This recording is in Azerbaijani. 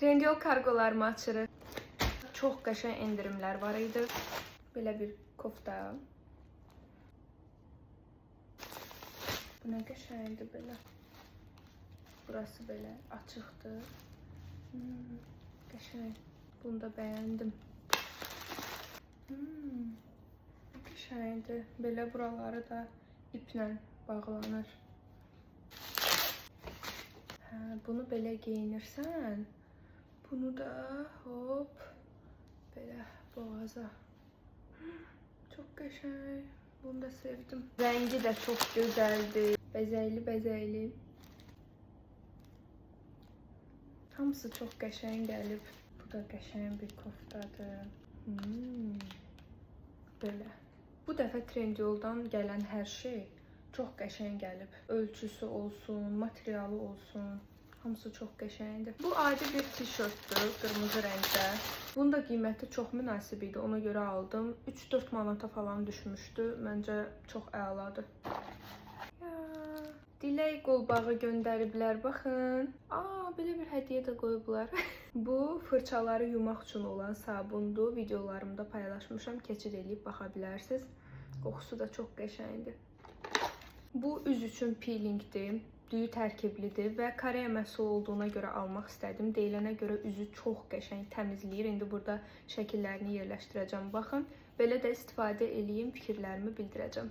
Trendyol kargolarımı açırıq. Çox qəşəng endirimlər var idi. Belə bir kofta. Bu nə qəşəngdir belə. Burası belə açıqdır. Qəşəng. Bunu da bəyəndim. Qəşəngdir. Belə buraları da iplə bağlanır. Bunu belə geyinirsən. Bunu da hop belə boğaza. Çox qəşəng. Bunu da sevdim. Rəngi də çox gözəldir. Bəzəkli. Hamısı çox qəşəng gəlib. Bu da qəşəng bir koftadır. Belə. Bu dəfə Trendyoldan gələn hər şey çox qəşəng gəlib. Ölçüsü olsun, materialı olsun. Hamısı çox qəşəngdir. Bu adi bir tişörtdür, qırmızı rəngdə. Bunun da qiyməti çox münasib idi. Ona görə aldım. 3-4 manata falan düşmüşdü. Məncə çox əladır. Dilək qolbağı göndəriblər, baxın. Belə bir hədiyyə də qoyublar. Bu fırçaları yumaq üçün olan sabundur. Videolarımda paylaşmışam. Keçid edib baxa bilərsiniz. Qoxusu da çox qəşəngdir. Bu üz üçün peelingdir. Düyü tərkiblidir və Koreya məhsulu olduğuna görə almaq istədim. Deyilənə görə üzü çox qəşəng təmizləyir. İndi burada şəkillərini yerləşdirəcəm. Baxın, belə də istifadə edeyim, fikirlərimi bildirəcəm.